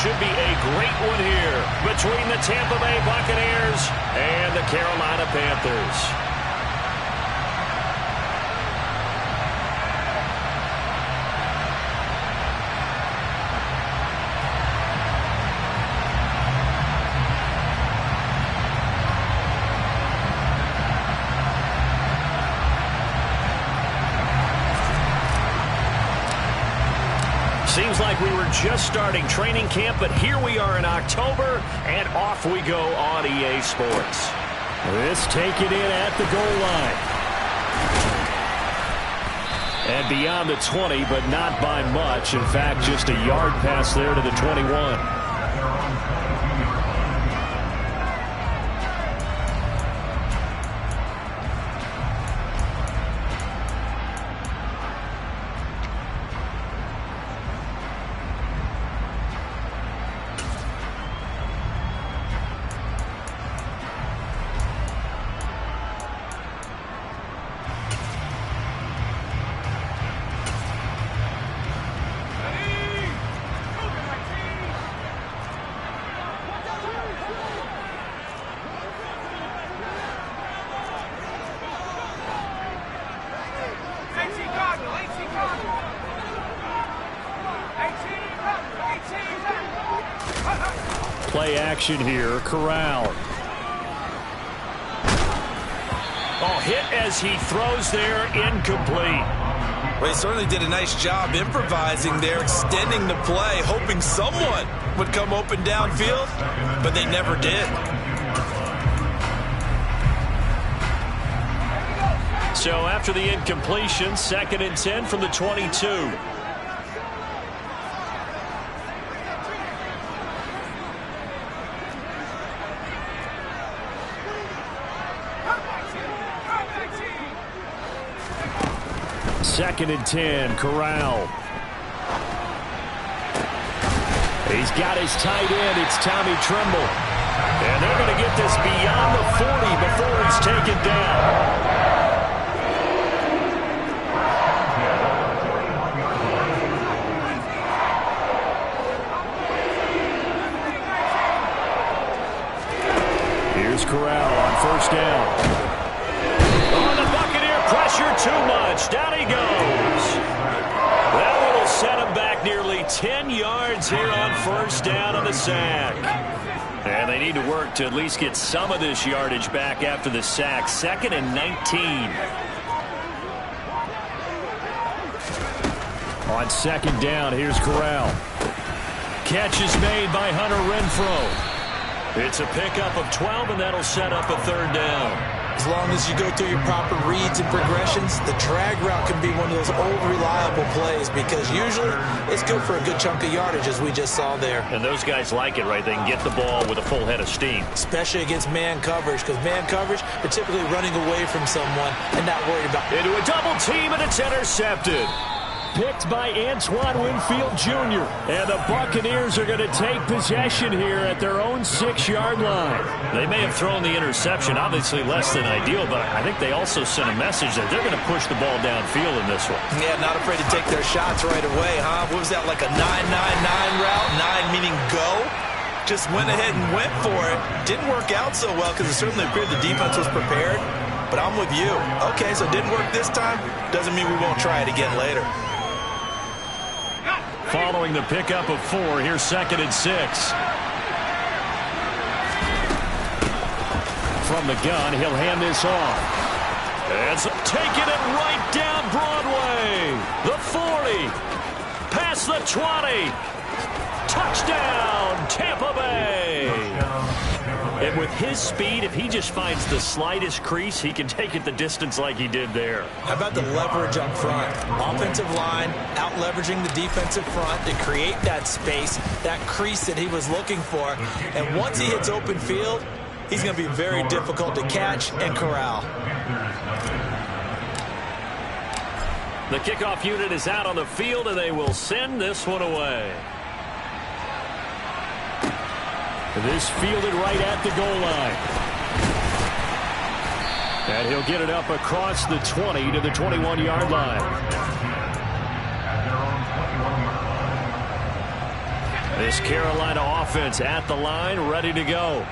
should be a great one here between the Tampa Bay Buccaneers and the Carolina Panthers. Seems like we were just starting training camp, but here we are in October, and off we go on EA Sports. This taken in at the goal line. And beyond the 20, but not by much. In fact, just a yard pass there to the 21. Play action here. Corral. Oh, hit as he throws there, incomplete. Well, he certainly did a nice job improvising there, extending the play, hoping someone would come open downfield, but they never did. So after the incompletion, 2nd and 10 from the 22. Second and 10, Corral. He's got his tight end. It's Tommy Tremble. And they're going to get this beyond the 40 before he's taken down. Here's Corral on 1st down. Oh, the Buccaneer pressure too much. Down he goes. That one will set him back nearly 10 yards here on 1st down on the sack. And they need to work to at least get some of this yardage back after the sack. 2nd and 19. On 2nd down, here's Corral. Catch is made by Hunter Renfrow. It's a pickup of 12, and that'll set up a 3rd down. As long as you go through your proper reads and progressions, the drag route can be one of those old reliable plays because usually it's good for a good chunk of yardage, as we just saw there. And those guys like it, right? They can get the ball with a full head of steam. Especially against man coverage, because man coverage, they're typically running away from someone and not worried about it. Into a double team, and it's intercepted. Picked by Antoine Winfield Jr. And the Buccaneers are going to take possession here at their own 6-yard line. They may have thrown the interception, obviously less than ideal, but I think they also sent a message that they're going to push the ball downfield in this one. Yeah, not afraid to take their shots right away, huh? What was that, like a 9-9-9 route? 9 meaning go? Just went ahead and went for it. Didn't work out so well because it certainly appeared the defense was prepared. But I'm with you. Okay, so it didn't work this time. Doesn't mean we won't try it again later. Following the pickup of 4, here's 2nd and 6. From the gun, he'll hand this off. And taking it right down Broadway. The 40. Past the 20. Touchdown, Tampa Bay. And with his speed, if he just finds the slightest crease, he can take it the distance like he did there. How about the leverage up front? Offensive line out-leveraging the defensive front to create that space, that crease that he was looking for. And once he hits open field, he's going to be very difficult to catch and corral. The kickoff unit is out on the field, and they will send this one away. This fielded right at the goal line. And he'll get it up across the 20 to the 21-yard line. This Carolina offense at the line, ready to go.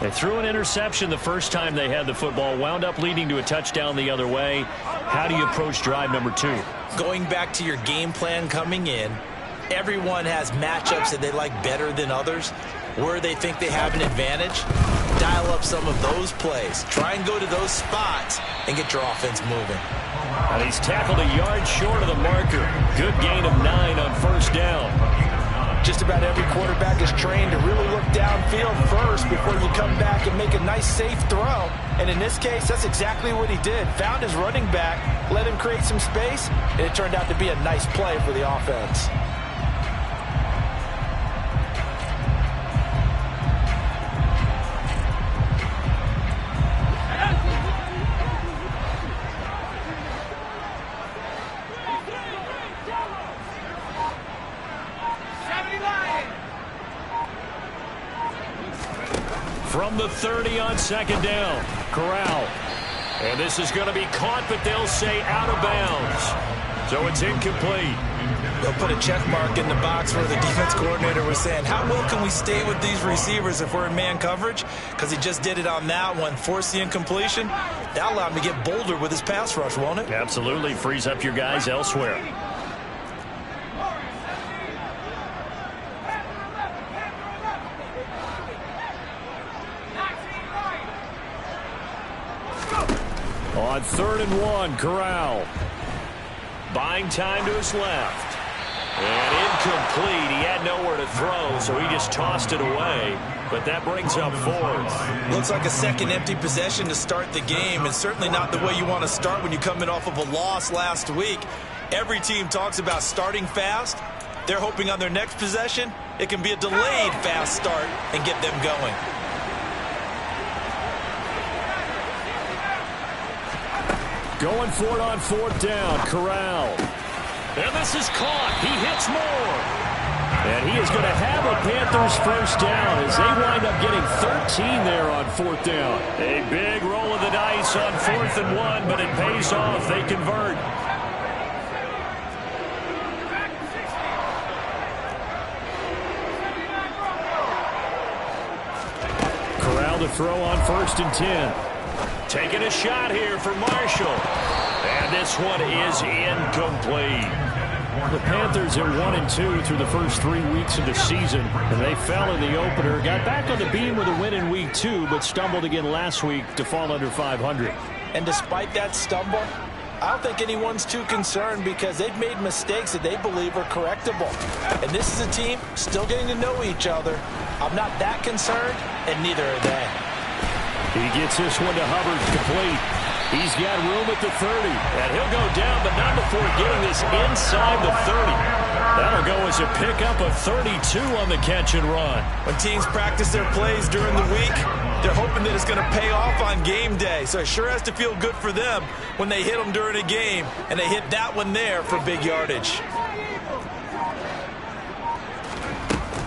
They threw an interception the first time they had the football, wound up leading to a touchdown the other way. How do you approach drive number 2? Going back to your game plan coming in, everyone has matchups that they like better than others, where they think they have an advantage. Dial up some of those plays. Try and go to those spots and get your offense moving. And he's tackled a yard short of the marker. Good gain of 9 on first down. Just about every quarterback is trained to really look downfield first before you come back and make a nice, safe throw. And in this case, that's exactly what he did. Found his running back, let him create some space, and it turned out to be a nice play for the offense. From the 30 on second down, Corral. And this is going to be caught, but they'll say out of bounds. So it's incomplete. They'll put a check mark in the box where the defense coordinator was saying, how well can we stay with these receivers if we're in man coverage? Because he just did it on that one, forced the incompletion. That allowed him to get bolder with his pass rush, won't it? Absolutely. Frees up your guys elsewhere. On 3rd and 1, Corral. Buying time to his left. And incomplete. He had nowhere to throw, so he just tossed it away. But that brings up 4th. Looks like a second empty possession to start the game, and certainly not the way you want to start when you come in off of a loss last week. Every team talks about starting fast. They're hoping on their next possession, it can be a delayed fast start and get them going. Going for it on 4th down, Corral. And this is caught. He hits more. And he is going to have a Panthers first down as they wind up getting 13 there on 4th down. A big roll of the dice on 4th and 1, but it pays off. They convert. Corral to throw on 1st and 10. Taking a shot here for Marshall. And this one is incomplete. The Panthers are 1-2 through the first 3 weeks of the season. And they fell in the opener. Got back on the beam with a win in week 2, but stumbled again last week to fall under 500. And despite that stumble, I don't think anyone's too concerned because they've made mistakes that they believe are correctable. And this is a team still getting to know each other. I'm not that concerned, and neither are they. He gets this one to Hubbard, complete. He's got room at the 30, and he'll go down, but not before getting this inside the 30. That'll go as a pickup of 32 on the catch and run. When teams practice their plays during the week, they're hoping that it's going to pay off on game day. So it sure has to feel good for them when they hit them during a game, and they hit that one there for big yardage.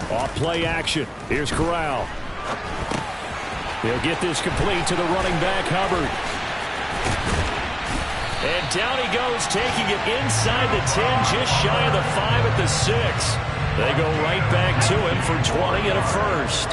Off play action. Here's Corral. He'll get this complete to the running back, Hubbard. And down he goes, taking it inside the 10, just shy of the 5 at the 6. They go right back to him for 20 and a first.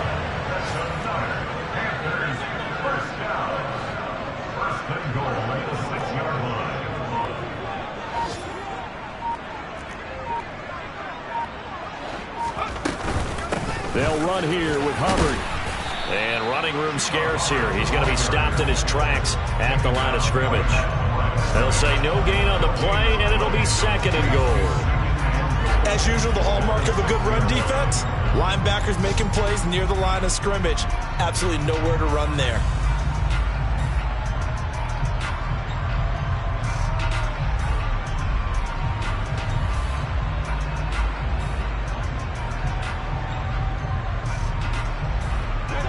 They'll run here with Hubbard. And running room scarce here. He's going to be stopped in his tracks at the line of scrimmage. They'll say no gain on the play, and it'll be 2nd and goal. As usual, the hallmark of a good run defense, linebackers making plays near the line of scrimmage. Absolutely nowhere to run there.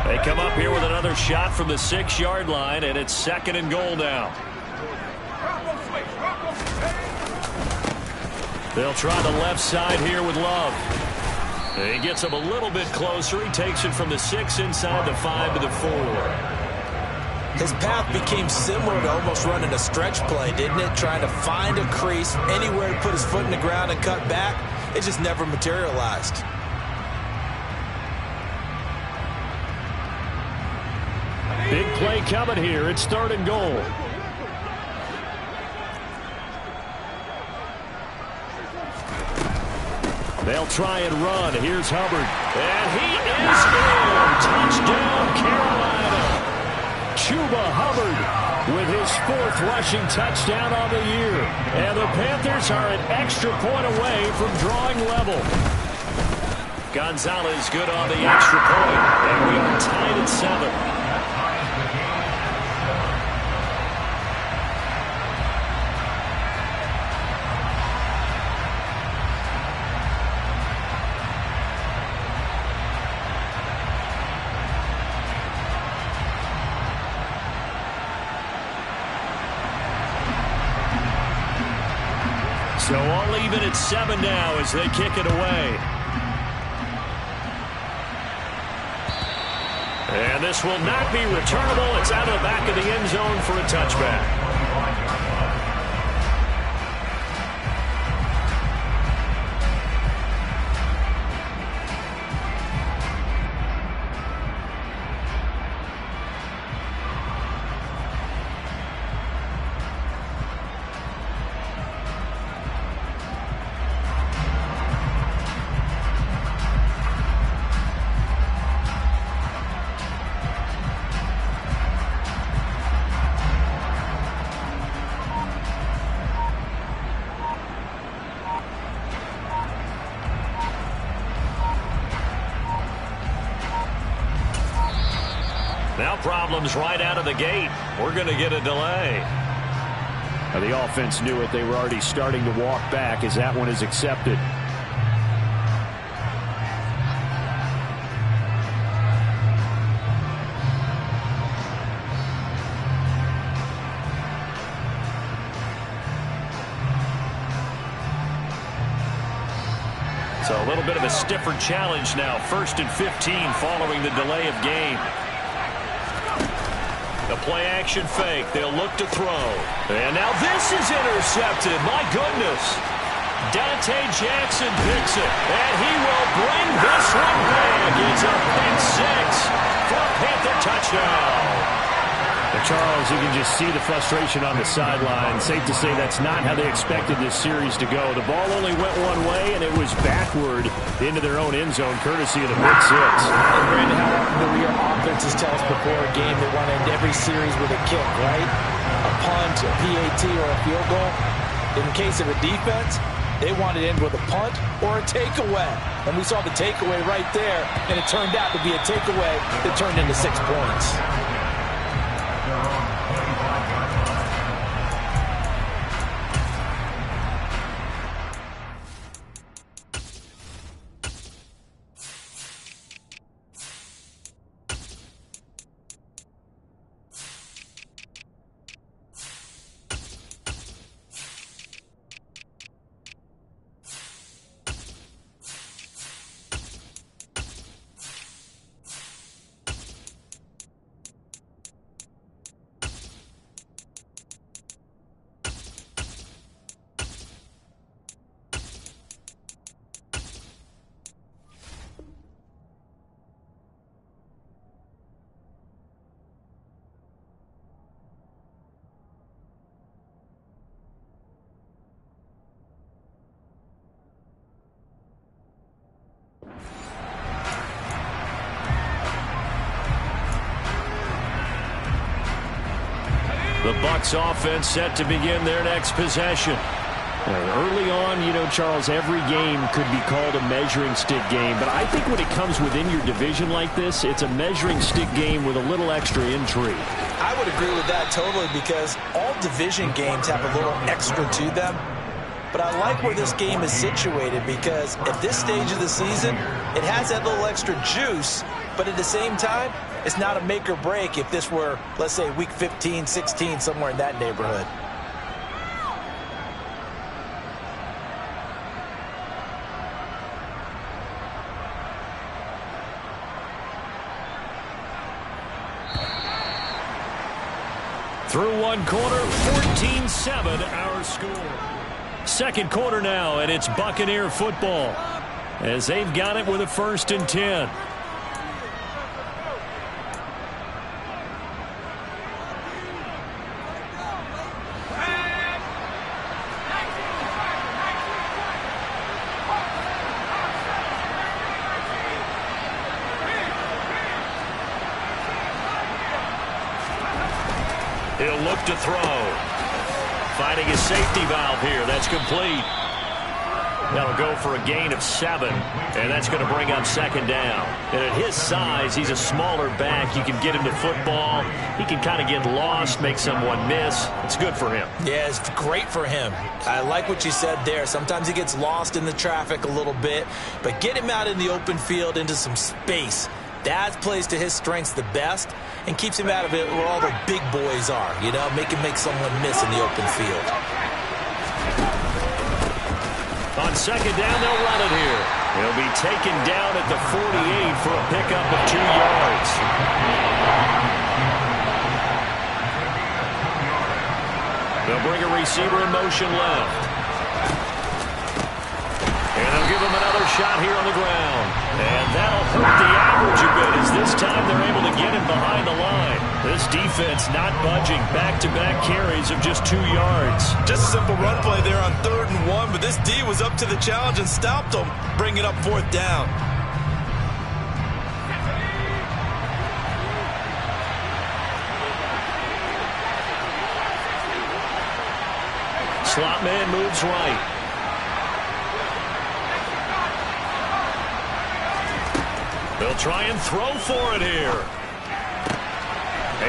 They come up here with another shot from the 6-yard line, and it's 2nd and goal now. They'll try the left side here with Love. He gets him a little bit closer. He takes it from the 6 inside the 5 to the 4. His path became similar to almost running a stretch play, didn't it? Trying to find a crease, anywhere to put his foot in the ground and cut back. It just never materialized. coming here. It's 3rd and goal. They'll try and run. Here's Hubbard. And he is in. Touchdown, Carolina. Chuba Hubbard with his 4th rushing touchdown on the year. And the Panthers are an extra point away from drawing level. Gonzalez good on the extra point. And we are tied at 7. So all even at 7 now as they kick it away. And this will not be returnable. It's out of the back of the end zone for a touchback. Now problems right out of the gate. We're going to get a delay. Now the offense knew it. They were already starting to walk back as that one is accepted. So a little bit of a stiffer challenge now. 1st and 15 following the delay of game. The play action fake. They'll look to throw. And now this is intercepted. My goodness. Dante Jackson picks it. And he will bring this one back. It's a pick 6 for a Panther touchdown. Charles, you can just see the frustration on the sideline. Safe to say that's not how they expected this series to go. The ball only went one way, and it was backward into their own end zone, courtesy of the pick 6. And Brandon, how often do your offenses tell us before a game they want to end every series with a kick, right? A punt, a PAT, or a field goal. In case of a defense, they want to end with a punt or a takeaway. And we saw the takeaway right there, and it turned out to be a takeaway that turned into 6 points. The Bucs offense set to begin their next possession. Early on, you know, Charles, every game could be called a measuring stick game. But I think when it comes within your division like this, it's a measuring stick game with a little extra intrigue. I would agree with that totally, because all division games have a little extra to them. But I like where this game is situated, because at this stage of the season, it has that little extra juice. But at the same time, it's not a make or break if this were, let's say, week 15, 16, somewhere in that neighborhood. Through one quarter, 14-7 our score. Second quarter now, and it's Buccaneer football as they've got it with a 1st and 10. He'll look to throw. Finding his safety valve here. That's complete. That'll go for a gain of 7, and that's going to bring up second down. And at his size, he's a smaller back. You can get him to football. He can kind of get lost, make someone miss. It's good for him. Yeah, it's great for him. I like what you said there. Sometimes he gets lost in the traffic a little bit, but get him out in the open field into some space. That plays to his strengths the best and keeps him out of it where all the big boys are, you know, make someone miss in the open field. On second down, they'll run it here. He'll be taken down at the 48 for a pickup of 2 yards. They'll bring a receiver in motion left. And they'll give him another shot here on the ground. And that'll hurt the average a bit as this time they're able to get him behind the line. This defense not budging. Back-to-back carries of just 2 yards. Just a simple run play there on 3rd and 1, but this D was up to the challenge and stopped them, bringing up 4th down. Slot man moves right. They'll try and throw for it here.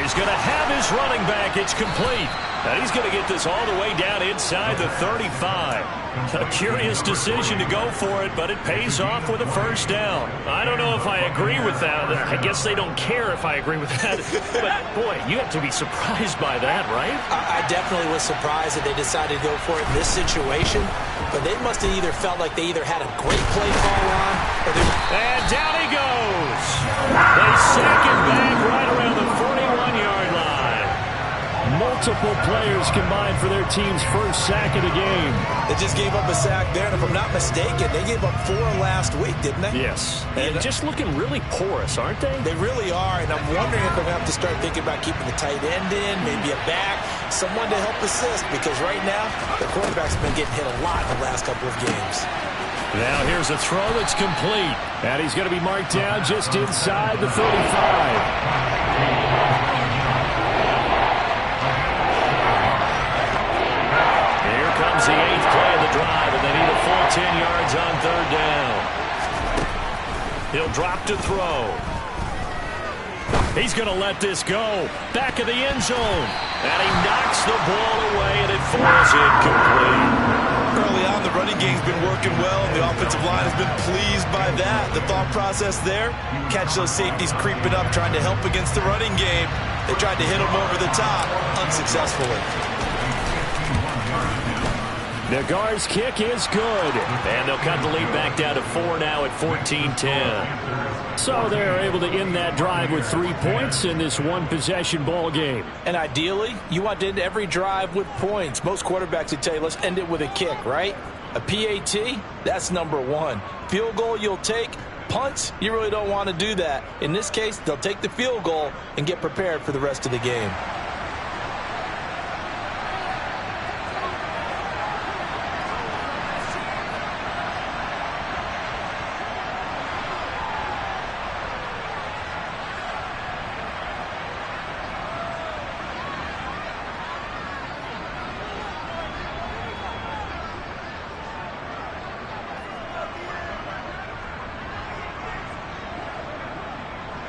He's going to have his running back. It's complete. And he's going to get this all the way down inside the 35. A curious decision to go for it, but it pays off with a first down. I don't know if I agree with that. I guess they don't care if I agree with that. But, boy, you have to be surprised by that, right? I definitely was surprised that they decided to go for it in this situation. But they must have either felt like they either had a great play call on or they... And down he goes. They sack him back right around the 41-yard line. Multiple players combined for their team's first sack of the game. They just gave up a sack there, and if I'm not mistaken, they gave up 4 last week, didn't they? Yes. And just looking really porous, aren't they? They really are, and I'm wondering if they're going to have to start thinking about keeping the tight end in, maybe a back, someone to help assist, because right now, the quarterback's been getting hit a lot in the last couple of games. Now here's a throw that's complete. And he's going to be marked down just inside the 35. Here comes the 8th play of the drive, and they need a full 10 yards on 3rd down. He'll drop to throw. He's going to let this go. Back of the end zone. And he knocks the ball away, and it falls incomplete. Early on, the running game's been working well, and the offensive line has been pleased by that. The thought process there, catch those safeties creeping up, trying to help against the running game. They tried to hit them over the top, unsuccessfully. The guard's kick is good. And they'll cut the lead back down to 4 now at 14-10. So they're able to end that drive with 3 points in this one-possession ball game. And ideally, you want to end every drive with points. Most quarterbacks would tell you, let's end it with a kick, right? A PAT, that's number 1. Field goal you'll take. Punts, you really don't want to do that. In this case, they'll take the field goal and get prepared for the rest of the game.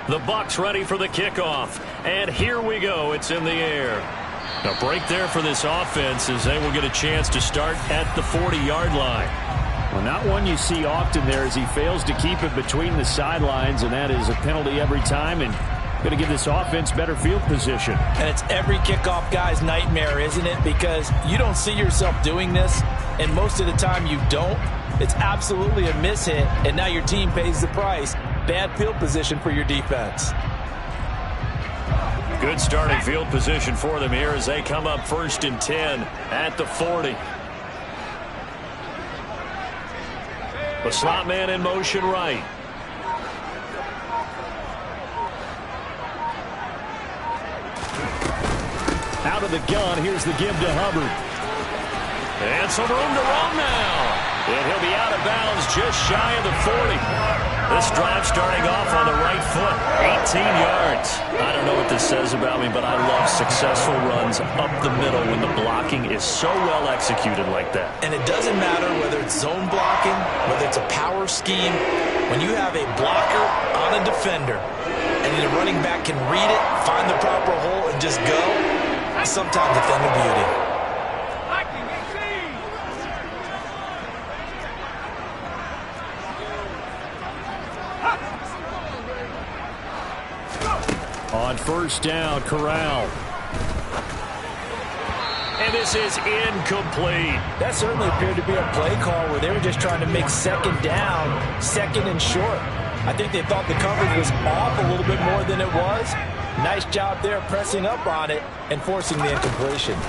The Bucs ready for the kickoff. And here we go. It's in the air. A break there for this offense as they will get a chance to start at the 40-yard line. Well, not one you see often there as he fails to keep it between the sidelines, and that is a penalty every time and going to give this offense better field position. And it's every kickoff guy's nightmare, isn't it? Because you don't see yourself doing this, and most of the time you don't. It's absolutely a mishit, and now your team pays the price. Bad field position for your defense. Good starting field position for them here as they come up 1st and 10 at the 40. The slot man in motion right. Out of the gun, here's the give to Hubbard. And some room to run now. And he'll be out of bounds just shy of the 40. This drive starting off on the right foot, 18 yards. I don't know what this says about me, but I love successful runs up the middle when the blocking is so well executed like that. And it doesn't matter whether it's zone blocking, whether it's a power scheme. When you have a blocker on a defender and the running back can read it, find the proper hole, and just go, sometimes a thing of beauty. On first down, Corral. And this is incomplete. That certainly appeared to be a play call where they were just trying to make second down, second and short. I think they thought the coverage was off a little bit more than it was. Nice job there pressing up on it and forcing the incompletion.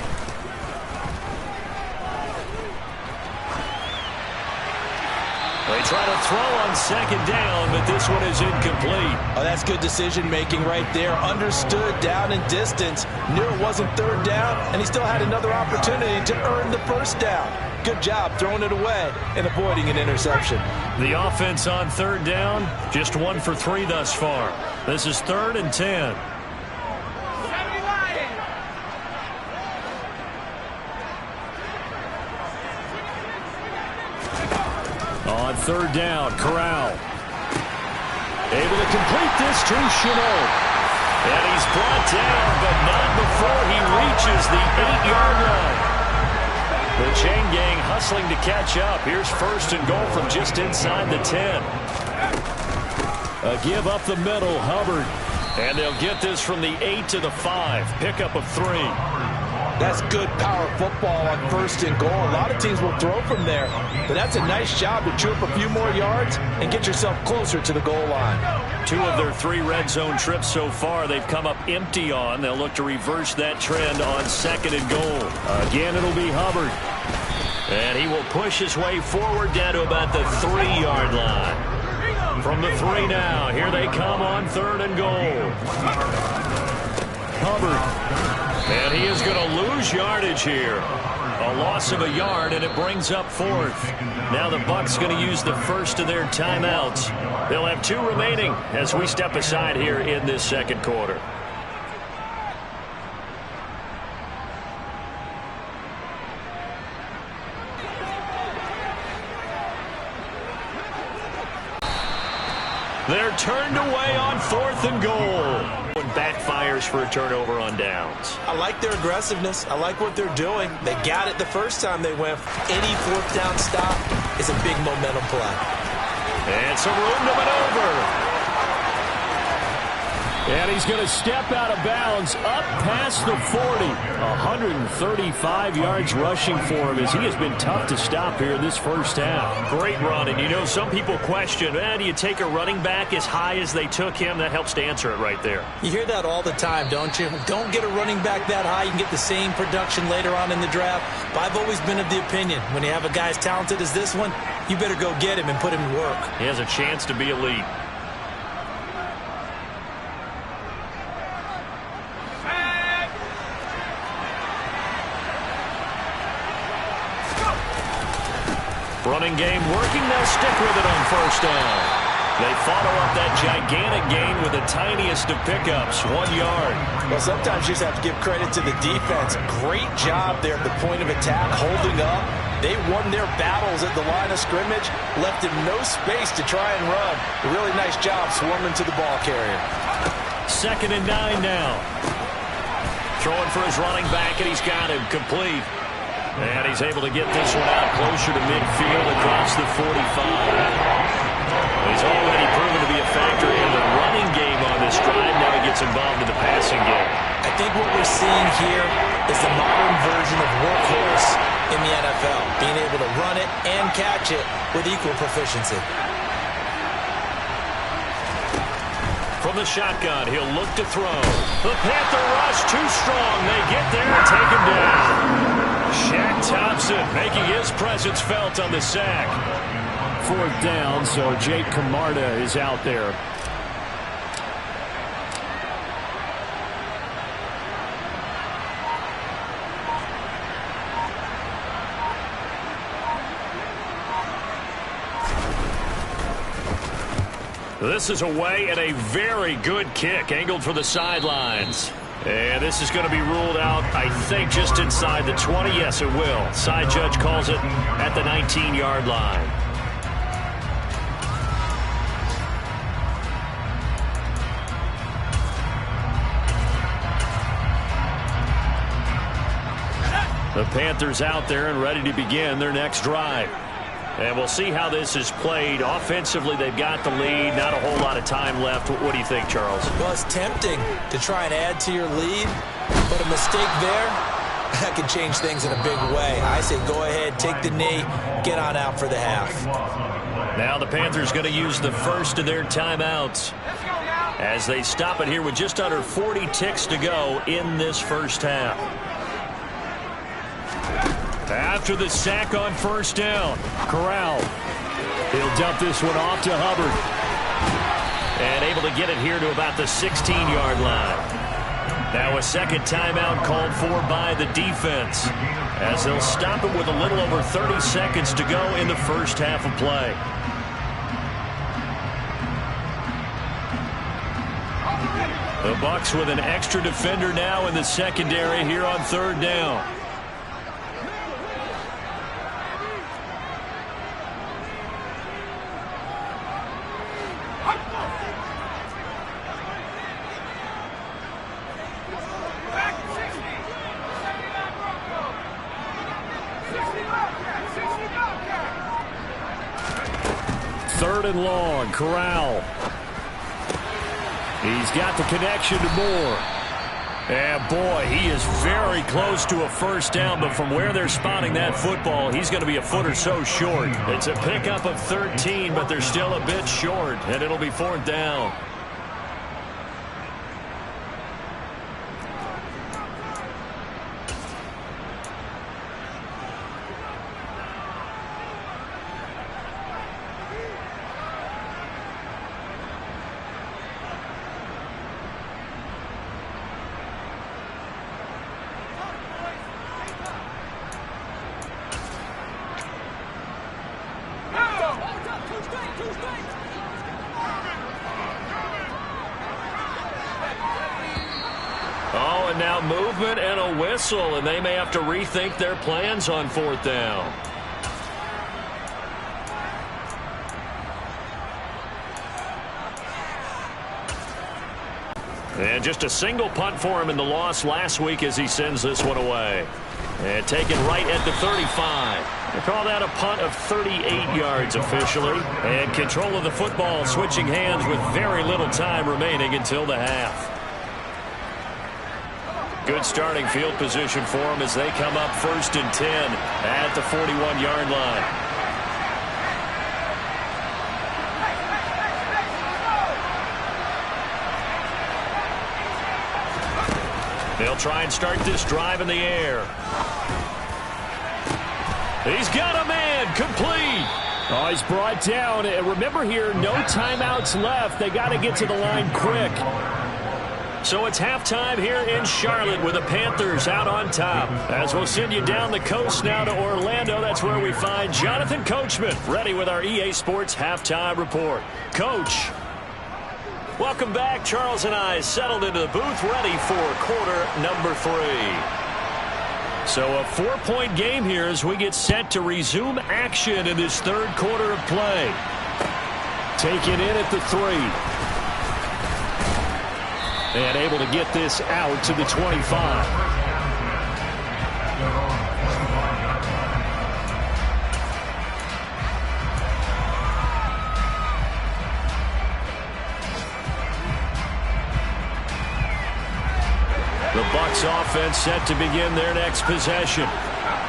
They try to throw on second down, but this one is incomplete. Oh, that's good decision-making right there. Understood down and distance. Knew it wasn't third down, and he still had another opportunity to earn the first down. Good job throwing it away and avoiding an interception. The offense on third down, just 1 for 3 thus far. This is 3rd and 10. On third down, Corral. Able to complete this to Chenault. And he's brought down, but not before he reaches the 8-yard line. The chain gang hustling to catch up. Here's 1st and goal from just inside the 10. A give up the middle, Hubbard. And they'll get this from the 8 to the 5. Pickup of 3. That's good power football on 1st and goal. A lot of teams will throw from there, but that's a nice job to chew up a few more yards and get yourself closer to the goal line. 2 of their 3 red zone trips so far they've come up empty on. They'll look to reverse that trend on 2nd and goal. Again, it'll be Hubbard. And he will push his way forward down to about the 3-yard line. From the 3 now, here they come on 3rd and goal. Hubbard. And he is going to lose yardage here. A loss of a yard, and it brings up 4th. Now the Bucs going to use the first of their timeouts. They'll have 2 remaining as we step aside here in this 2nd quarter. They're turned away on 4th and goal. When backfires for a turnover on downs. I like their aggressiveness. I like what they're doing. They got it the first time they went. Any 4th down stop is a big momentum play. And some room to maneuver. And he's going to step out of bounds up past the 40. 135 yards rushing for him as he has been tough to stop here this first half. Great run, and you know some people question, do you take a running back as high as they took him? That helps to answer it right there. You hear that all the time, don't you? Don't get a running back that high. You can get the same production later on in the draft. But I've always been of the opinion, when you have a guy as talented as this one, you better go get him and put him to work. He has a chance to be elite. Running game working. They'll stick with it on 1st down. They follow up that gigantic gain with the tiniest of pickups, 1 yard. Well, sometimes you just have to give credit to the defense. Great job there at the point of attack, holding up. They won their battles at the line of scrimmage, left him no space to try and run. A really nice job swarming to the ball carrier. 2nd and 9 now. Throwing for his running back, and he's got him complete. And he's able to get this one out closer to midfield across the 45. He's already proven to be a factor in the running game on this drive. Now he gets involved in the passing game. I think what we're seeing here is the modern version of workhorse in the NFL, being able to run it and catch it with equal proficiency. From the shotgun, he'll look to throw. The Panther rush too strong. They get there and take him down. Shaq Thompson making his presence felt on the sack. 4th down, so Jake Camarda is out there. This is away and a very good kick angled for the sidelines. And this is going to be ruled out, I think, just inside the 20. Yes, it will. Side judge calls it at the 19-yard line. The Panthers out there and ready to begin their next drive. And we'll see how this is played. Offensively, they've got the lead. Not a whole lot of time left. What do you think, Charles? Well, it's tempting to try and add to your lead, but a mistake there, that could change things in a big way. I say go ahead, take the knee, get on out for the half. Now the Panthers going to use the first of their timeouts as they stop it here with just under 40 ticks to go in this first half. After the sack on first down, Corral. He'll dump this one off to Hubbard. And able to get it here to about the 16-yard line. Now a second timeout called for by the defense, as they'll stop it with a little over 30 seconds to go in the first half of play. The Bucs with an extra defender now in the secondary here on third down. Third and long, Corral. He's got the connection to Moore. And boy, he is very close to a first down, but from where they're spotting that football, he's going to be a foot or so short. It's a pickup of 13, but they're still a bit short, and it'll be fourth down. Oh, and now movement and a whistle, and they may have to rethink their plans on fourth down. And just a single punt for him in the loss last week as he sends this one away. And taken right at the 35. They call that a punt of 38 yards officially. And control of the football switching hands with very little time remaining until the half. Good starting field position for them as they come up 1st and 10 at the 41-yard line. They'll try and start this drive in the air. He's got a man, complete. Oh, he's brought down. And remember here, no timeouts left. They got to get to the line quick. So it's halftime here in Charlotte with the Panthers out on top. As we'll send you down the coast now to Orlando, that's where we find Jonathan Coachman ready with our EA Sports Halftime Report. Coach, welcome back. Charles and I settled into the booth ready for quarter number 3. So a 4-point game here as we get set to resume action in this third quarter of play. Taken in at the 3. And able to get this out to the 25. The Bucs offense set to begin their next possession.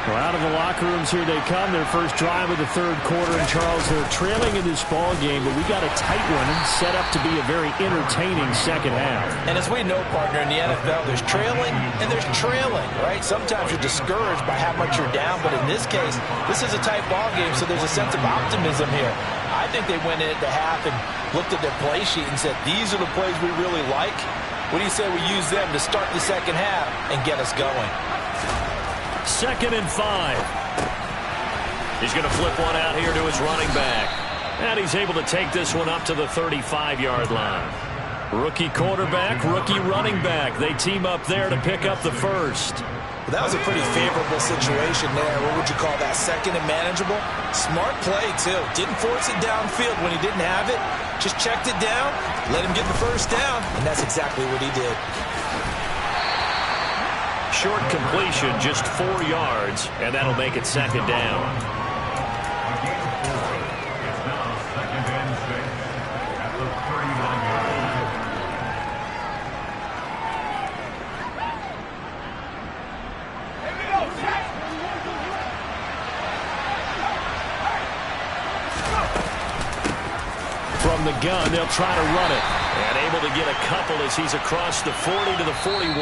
Well, out of the locker rooms here they come. Their first drive of the third quarter. And Charles, they're trailing in this ball game, but we got a tight one set up to be a very entertaining second half. And as we know, partner, in the NFL, there's trailing and there's trailing, right? Sometimes you're discouraged by how much you're down, but in this case, this is a tight ball game, so there's a sense of optimism here. I think they went in at the half and looked at their play sheet and said, these are the plays we really like. What do you say we use them to start the second half and get us going? 2nd and 5. He's going to flip one out here to his running back. And he's able to take this one up to the 35-yard line. Rookie quarterback, rookie running back. They team up there to pick up the first. Well, that was a pretty favorable situation there. What would you call that? Second and manageable? Smart play, too. Didn't force it downfield when he didn't have it. Just checked it down, let him get the first down, and that's exactly what he did. Short completion, just 4 yards, and that'll make it second down. From the gun, they'll try to run it. And able to get a couple as he's across the 40 to the 41.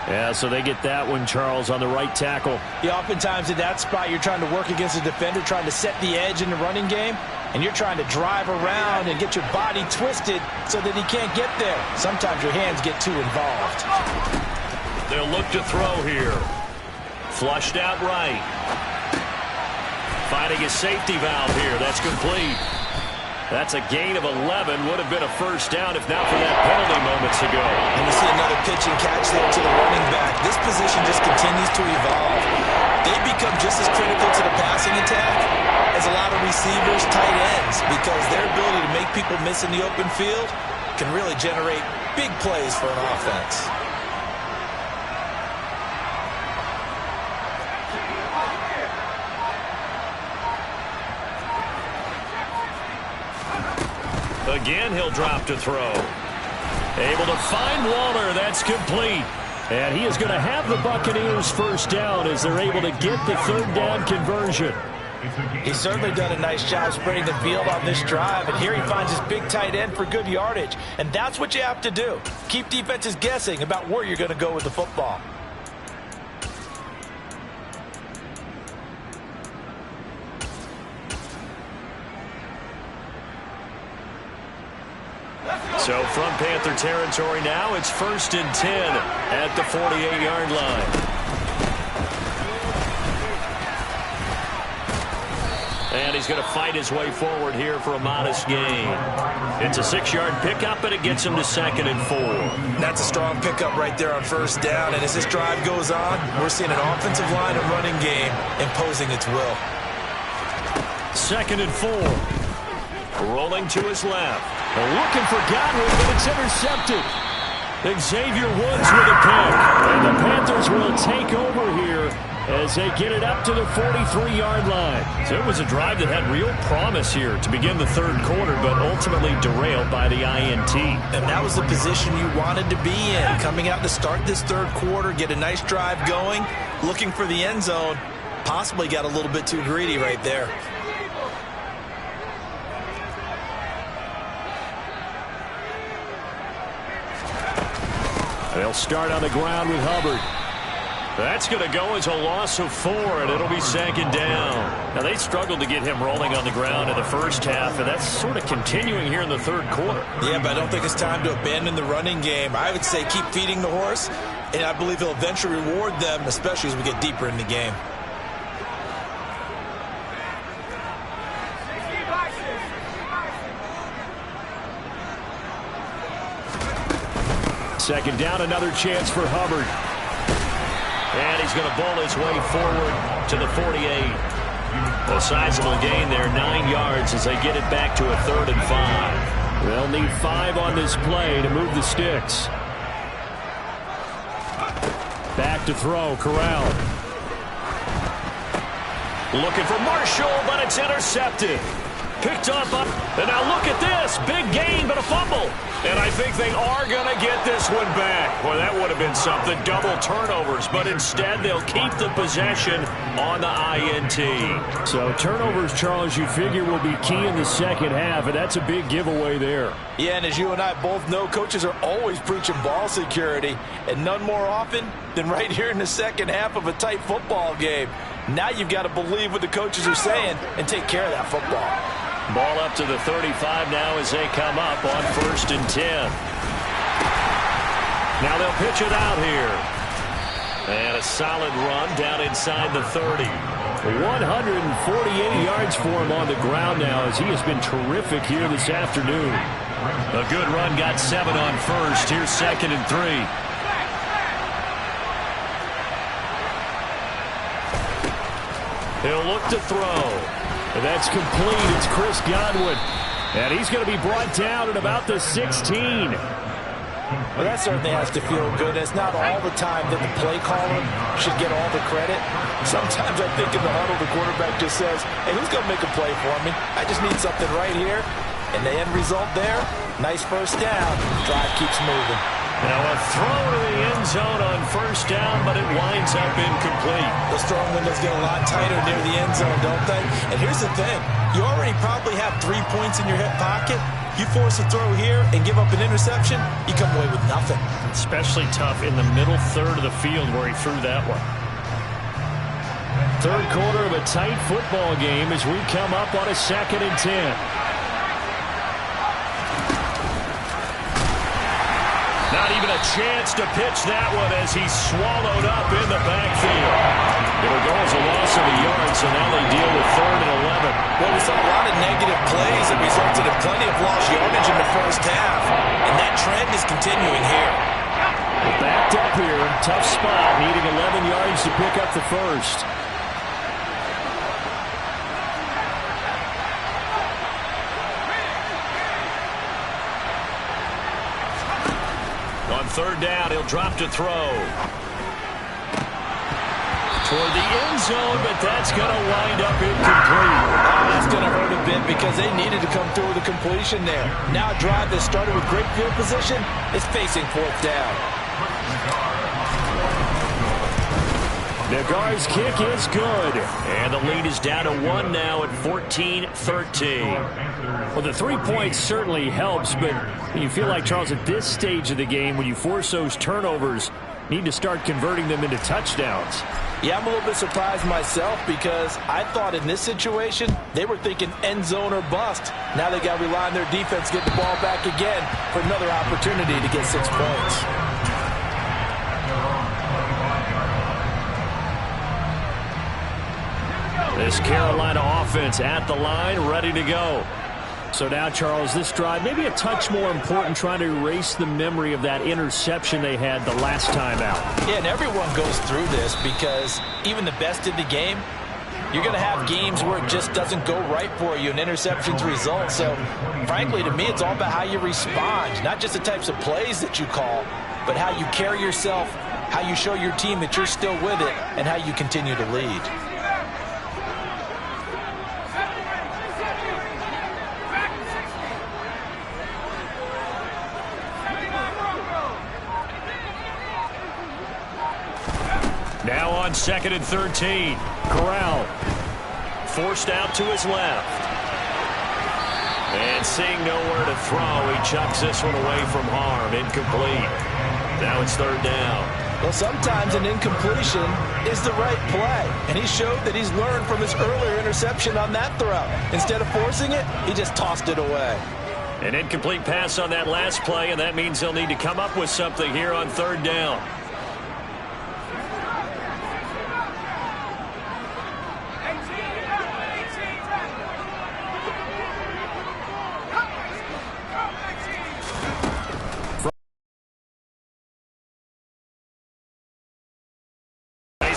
Yeah, so they get that one, Charles, on the right tackle. Yeah, oftentimes in that spot, you're trying to work against a defender, trying to set the edge in the running game, and you're trying to drive around and get your body twisted so that he can't get there. Sometimes your hands get too involved. They'll look to throw here. Flushed out right. Finding a safety valve here. That's complete. That's a gain of 11. Would have been a first down if not for that penalty moments ago. And we see another pitch and catch there to the running back. This position just continues to evolve. They become just as critical to the passing attack as a lot of receivers, tight ends, because their ability to make people miss in the open field can really generate big plays for an offense. Again, he'll drop to throw. Able to find Waller. That's complete. And he is going to have the Buccaneers first down as they're able to get the third down conversion. He's certainly done a nice job spreading the field on this drive, and here he finds his big tight end for good yardage. And that's what you have to do. Keep defenses guessing about where you're going to go with the football. So from Panther territory now, it's 1st and 10 at the 48-yard line. And he's going to fight his way forward here for a modest gain. It's a 6-yard pickup, and it gets him to 2nd and 4. That's a strong pickup right there on first down. And as this drive goes on, we're seeing an offensive line and running game imposing its will. 2nd and 4. Rolling to his left. Looking for Godwin, but it's intercepted. Xavier Woods with a pick. And the Panthers will take over here as they get it up to the 43-yard line. So it was a drive that had real promise here to begin the third quarter, but ultimately derailed by the INT. And that was the position you wanted to be in. Coming out to start this third quarter, get a nice drive going, looking for the end zone. Possibly got a little bit too greedy right there. They'll start on the ground with Hubbard. That's going to go as a loss of 4, and it'll be 2nd down. Now, they struggled to get him rolling on the ground in the first half, and that's sort of continuing here in the third quarter. Yeah, but I don't think it's time to abandon the running game. I would say keep feeding the horse, and I believe he'll eventually reward them, especially as we get deeper in the game. Second down, another chance for Hubbard. And he's going to bowl his way forward to the 48. A sizable gain there, 9 yards as they get it back to a 3rd and 5. They'll need 5 on this play to move the sticks. Back to throw, Corral. Looking for Marshall, but it's intercepted. Picked up, and now look at this. Big gain, but a fumble. And I think they are going to get this one back. Well, that would have been something, double turnovers, but instead they'll keep the possession on the INT. So turnovers, Charles, you figure will be key in the second half, and that's a big giveaway there. Yeah, and as you and I both know, coaches are always preaching ball security, and none more often than right here in the second half of a tight football game. Now you've got to believe what the coaches are saying and take care of that football. Ball up to the 35 now as they come up on 1st and 10. Now they'll pitch it out here. And a solid run down inside the 30. 148 yards for him on the ground now as he has been terrific here this afternoon. A good run got 7 on first. Here's 2nd and 3. He'll look to throw. And that's complete. It's Chris Godwin. And he's going to be brought down at about the 16. Well, that certainly has to feel good. It's not all the time that the play caller should get all the credit. Sometimes I think in the huddle, the quarterback just says, hey, who's going to make a play for me? I just need something right here. And the end result there, nice first down. Drive keeps moving. Now a throw to the end zone on first down, but it winds up incomplete. Those throwing windows get a lot tighter near the end zone, don't they? And here's the thing. You already probably have 3 points in your hip pocket. You force a throw here and give up an interception, you come away with nothing. Especially tough in the middle third of the field where he threw that one. Third quarter of a tight football game as we come up on a 2nd and 10. Not even a chance to pitch that one as he's swallowed up in the backfield. It'll go as a loss of a yard, so now they deal with 3rd and 11. Well, we saw a lot of negative plays that resulted in plenty of lost yardage in the first half, and that trend is continuing here. Backed up here, tough spot, needing 11 yards to pick up the first. On 3rd down, he'll drop to throw. Toward the end zone, but that's going to wind up incomplete. That's going to hurt a bit because they needed to come through with a completion there. Now a drive that started with great field position is facing 4th down. Nagar's kick is good. And the lead is down to 1 now at 14-13. Well, the 3 points certainly helps, but you feel like, Charles, at this stage of the game, when you force those turnovers, need to start converting them into touchdowns. Yeah, I'm a little bit surprised myself because I thought in this situation, they were thinking end zone or bust. Now they got to rely on their defense, get the ball back again for another opportunity to get 6 points. This Carolina offense at the line, ready to go. So now, Charles, this drive maybe a touch more important, trying to erase the memory of that interception they had the last time out. Yeah, and everyone goes through this because even the best in the game, you're going to have games where it just doesn't go right for you and interceptions result. So, frankly, to me, it's all about how you respond, not just the types of plays that you call, but how you carry yourself, how you show your team that you're still with it, and how you continue to lead. Now on 2nd and 13. Corral. Forced out to his left. And seeing nowhere to throw, he chucks this one away from harm. Incomplete. Now it's 3rd down. Well, sometimes an incompletion is the right play. And he showed that he's learned from his earlier interception on that throw. Instead of forcing it, he just tossed it away. An incomplete pass on that last play, and that means they'll need to come up with something here on 3rd down.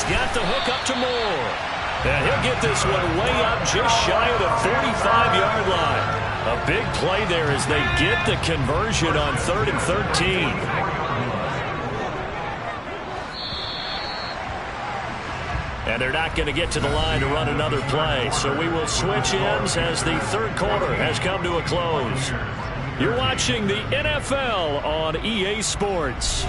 Got the hook up to Moore. And he'll get this one way up just shy of the 45-yard line. A big play there as they get the conversion on 3rd and 13. And they're not going to get to the line to run another play. So we will switch ends as the 3rd quarter has come to a close. You're watching the NFL on EA Sports.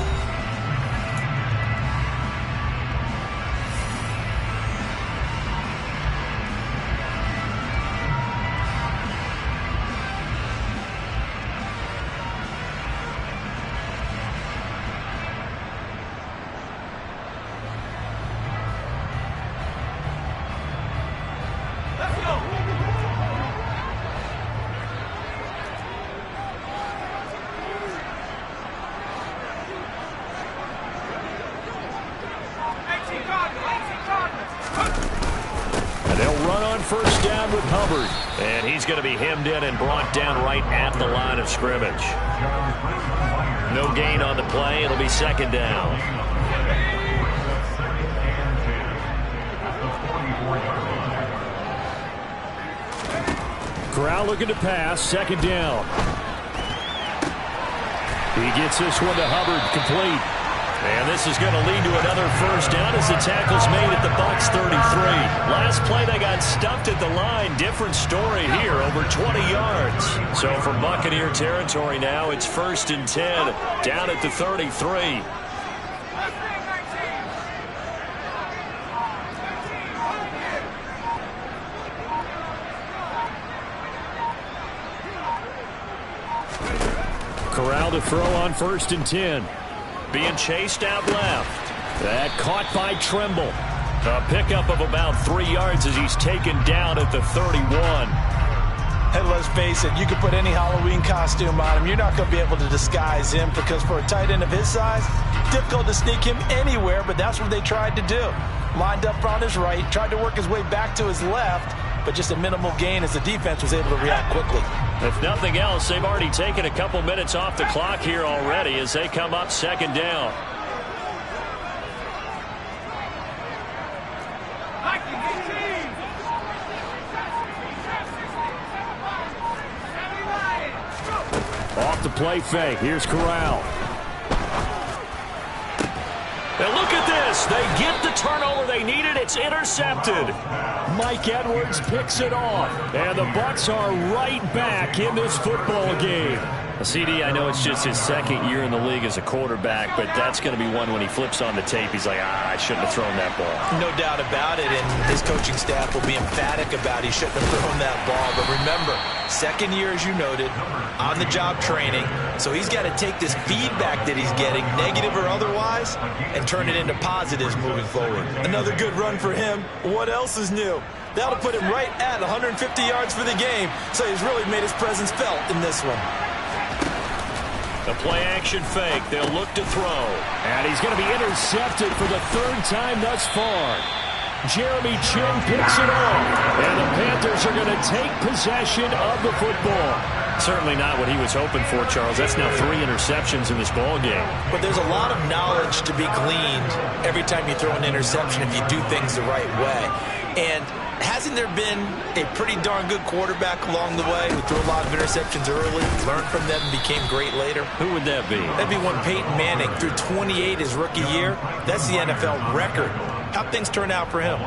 time with Hubbard. And he's going to be hemmed in and brought down right at the line of scrimmage. No gain on the play. It'll be second down. Corral looking to pass. Second down. He gets this one to Hubbard, complete. And this is going to lead to another first down as the tackle's made at the Bucs 33. Last play, they got stuffed at the line. Different story here, over 20 yards. So from Buccaneer territory now, it's 1st and 10, down at the 33. Corral to throw on 1st and 10. Being chased out left. That caught by Tremble. A pickup of about 3 yards as he's taken down at the 31. And let's face it, you can put any Halloween costume on him. You're not going to be able to disguise him because for a tight end of his size, difficult to sneak him anywhere, but that's what they tried to do. Lined up on his right, tried to work his way back to his left, but just a minimal gain as the defense was able to react quickly. If nothing else, they've already taken a couple minutes off the clock here already as they come up second down. Off the play fake. Here's Corral. And look at this. They get the turnover they needed. It's intercepted. Mike Edwards picks it off. And the Bucs are right back in this football game. CD, I know it's just his second year in the league as a quarterback, but that's going to be one when he flips on the tape. He's like, I shouldn't have thrown that ball. No doubt about it, and his coaching staff will be emphatic about he shouldn't have thrown that ball. But remember, second year, as you noted, on-the-job training. So he's got to take this feedback that he's getting, negative or otherwise, and turn it into positives moving forward. Another good run for him. What else is new? That'll put him right at 150 yards for the game. So he's really made his presence felt in this one. The play-action fake. They'll look to throw. And he's going to be intercepted for the 3rd time thus far. Jeremy Chin picks it off. And the Panthers are going to take possession of the football. Certainly not what he was hoping for, Charles. That's now 3 interceptions in this ball game. But there's a lot of knowledge to be gleaned every time you throw an interception if you do things the right way. And hasn't there been a pretty darn good quarterback along the way who threw a lot of interceptions early, learned from them, and became great later? Who would that be? That'd be one Peyton Manning threw 28 his rookie year. That's the NFL record. How'd things turn out for him?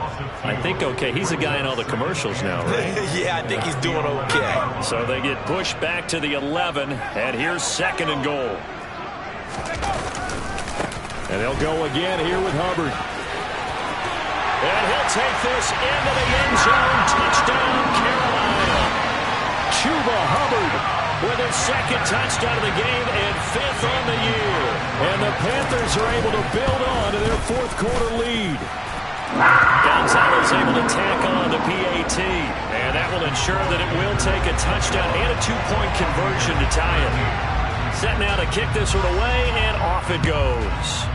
I think okay. He's the guy in all the commercials now, right? Yeah, I think he's doing okay. So they get pushed back to the 11, and here's 2nd and goal. And they'll go again here with Hubbard. And he'll take this into the end zone. Touchdown, Carolina. Chuba Hubbard with his 2nd touchdown of the game and 5th on the year. And the Panthers are able to build on to their 4th quarter lead. Gonzalez able to tack on the PAT. And that will ensure that it will take a touchdown and a 2-point conversion to tie it. Set now to kick this one away, and off it goes.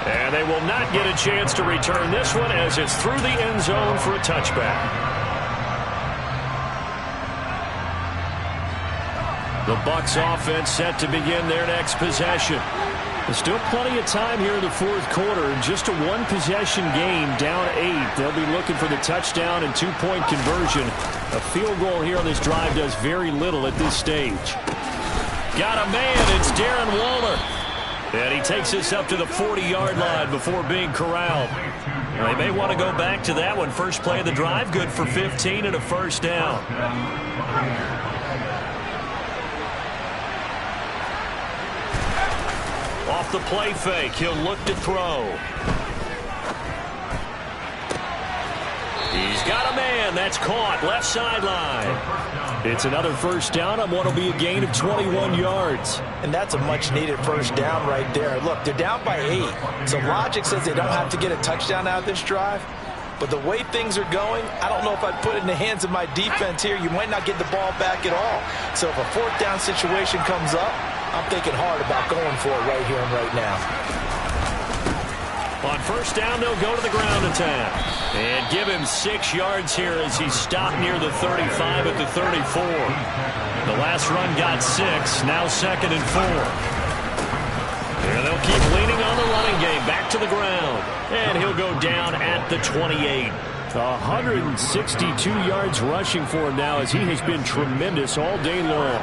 And they will not get a chance to return this one as it's through the end zone for a touchback. The Bucs offense set to begin their next possession. There's still plenty of time here in the 4th quarter. Just a 1-possession game, down 8. They'll be looking for the touchdown and 2-point conversion. A field goal here on this drive does very little at this stage. Got a man. It's Darren Waller. And he takes this up to the 40-yard line before being corralled. They may want to go back to that one. First play of the drive, good for 15 and a first down. Off the play fake, he'll look to throw. He's got a man. That's caught. Left sideline. It's another first down on what will be a gain of 21 yards. And that's a much-needed first down right there. Look, they're down by 8. So logic says they don't have to get a touchdown out of this drive. But the way things are going, I don't know if I'd put it in the hands of my defense here. You might not get the ball back at all. So if a 4th down situation comes up, I'm thinking hard about going for it right here and right now. On first down, they'll go to the ground attack. And give him 6 yards here as he stopped near the 35 at the 34. The last run got 6, now 2nd and 4. And they'll keep leaning on the running game. Back to the ground. And he'll go down at the 28. 162 yards rushing for him now as he has been tremendous all day long.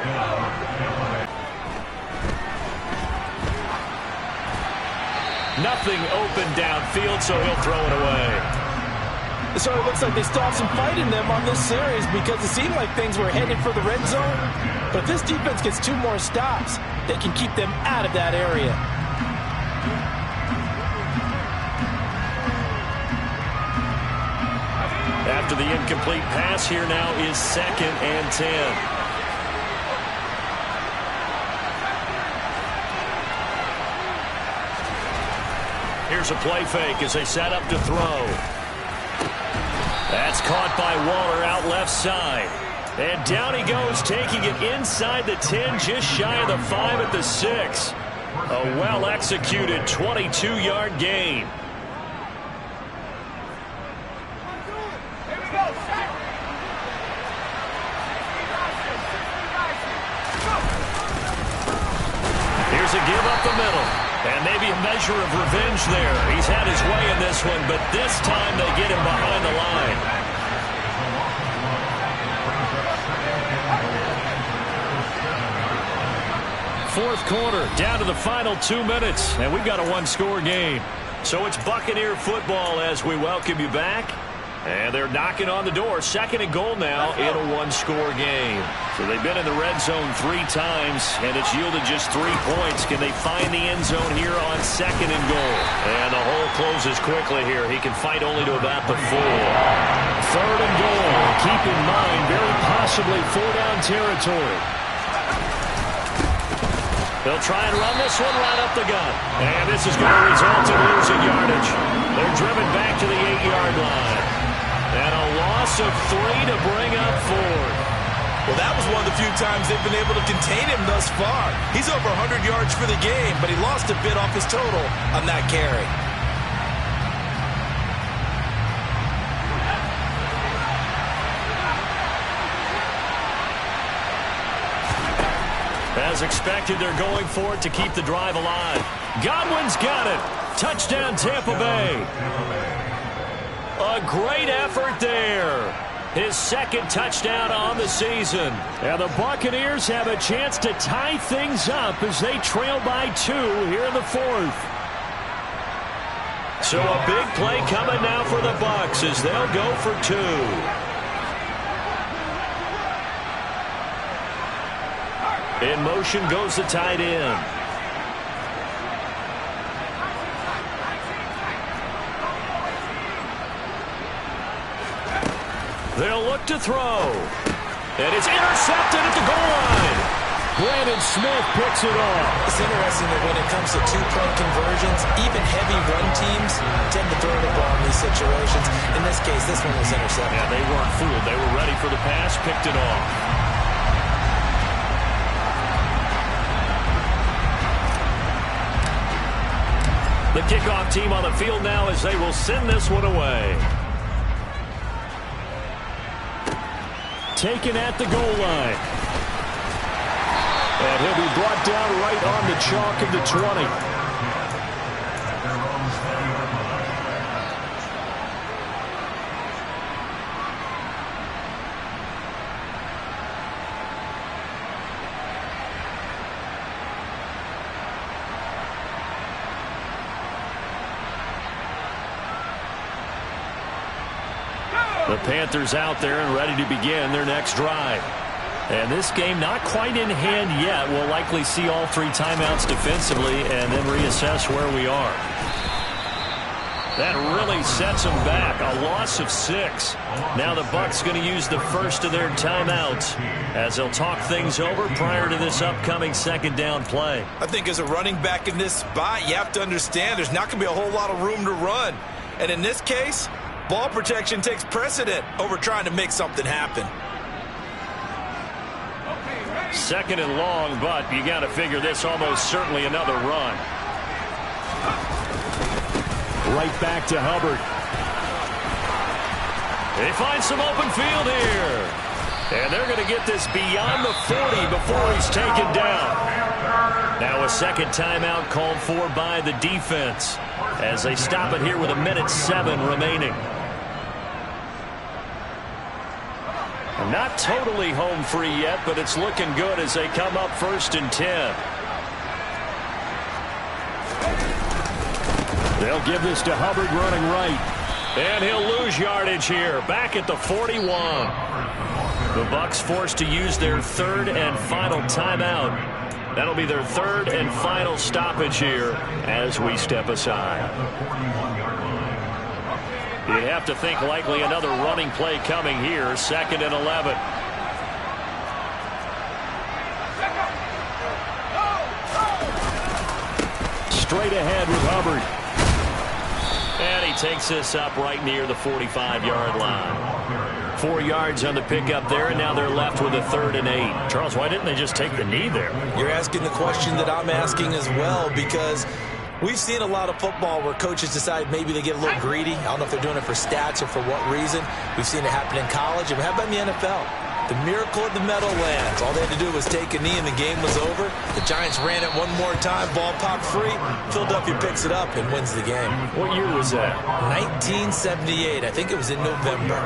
Nothing open downfield, so he'll throw it away. So it looks like they still have some fight in them on this series because it seemed like things were headed for the red zone. But if this defense gets 2 more stops, they can keep them out of that area. After the incomplete pass, here now is 2nd and 10. Here's a play fake as they set up to throw. That's caught by Waller out left side. And down he goes, taking it inside the 10, just shy of the 5 at the 6. A well-executed 22-yard gain. Here's a give up the middle. And maybe a measure of revenge there. He's had his way in this one, but this time they get him behind the line. Fourth quarter, down to the final 2 minutes, and we've got a 1-score game. So it's Buccaneer football as we welcome you back. And they're knocking on the door. 2nd and goal now in a 1-score game. So they've been in the red zone 3 times, and it's yielded just 3 points. Can they find the end zone here on 2nd and goal? And the hole closes quickly here. He can fight only to about the 4. 3rd and goal. Keep in mind, very possibly 4-down territory. They'll try and run this one right up the gut. And this is going to result in losing yardage. They're driven back to the 8-yard line. And a loss of 3 to bring up 4th. Well, that was one of the few times they've been able to contain him thus far. He's over 100 yards for the game, but he lost a bit off his total on that carry. As expected, they're going for it to keep the drive alive. Godwin's got it. Touchdown, Tampa Bay. A great effort there. His 2nd touchdown on the season. And the Buccaneers have a chance to tie things up as they trail by 2 here in the 4th. So a big play coming now for the Bucs as they'll go for 2. In motion goes the tight end. They'll look to throw. And it's intercepted at the goal line. Brandon Smith picks it off. It's interesting that when it comes to 2-point conversions, even heavy run teams tend to throw the ball in these situations. In this case, this one was intercepted. Yeah, they weren't fooled. They were ready for the pass, picked it off. The kickoff team on the field now as they will send this one away. Taken at the goal line. And he'll be brought down right on the chalk of the 20. The Panthers out there and ready to begin their next drive. And this game not quite in hand yet. We'll likely see all 3 timeouts defensively and then reassess where we are. That really sets them back. A loss of 6. Now the Bucs going to use the first of their timeouts as they'll talk things over prior to this upcoming 2nd down play. I think as a running back in this spot, you have to understand there's not going to be a whole lot of room to run. And in this case, ball protection takes precedent over trying to make something happen. 2nd and long, but you got to figure this almost certainly another run. Right back to Hubbard. They find some open field here. And they're going to get this beyond the 40 before he's taken down. Now a second timeout called for by the defense as they stop it here with 1:07 remaining. Not totally home free yet, but it's looking good as they come up 1st and 10. They'll give this to Hubbard running right. And he'll lose yardage here, back at the 41. The Bucs forced to use their 3rd and final timeout. That'll be their 3rd and final stoppage here as we step aside. You have to think likely another running play coming here, 2nd and 11. Straight ahead with Hubbard. And he takes this up right near the 45-yard line. 4 yards on the pickup there, and now they're left with a 3rd and 8. Charles, why didn't they just take the knee there? You're asking the question that I'm asking as well, because we've seen a lot of football where coaches decide maybe they get a little greedy. I don't know if they're doing it for stats or for what reason. We've seen it happen in college. And how about in the NFL? The miracle of the Meadowlands. All they had to do was take a knee and the game was over. The Giants ran it one more time. Ball popped free. Philadelphia picks it up and wins the game. What year was that? 1978. I think it was in November.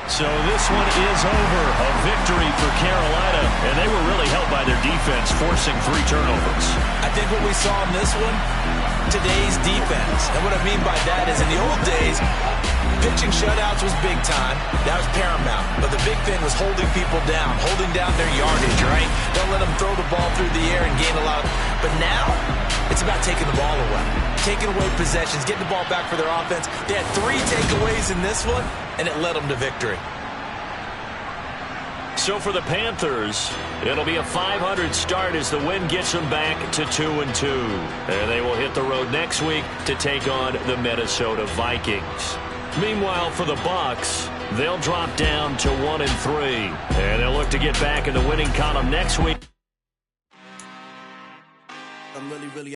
So this one is over. A victory for Carolina. And they were really helped by their defense, forcing 3 turnovers. I think what we saw in this one, today's defense. And what I mean by that is in the old days, pitching shutouts was big time. That was paramount. But the big thing was holding people down, holding down their yardage, right? Don't let them throw the ball through the air and gain a lot. But now, it's about taking the ball away. Taking away possessions, getting the ball back for their offense. They had 3 takeaways in this one, and it led them to victory. So for the Panthers, it'll be a .500 start as the win gets them back to 2-2. And they will hit the road next week to take on the Minnesota Vikings. Meanwhile, for the Bucs, they'll drop down to 1-3. And they'll look to get back in the winning column next week.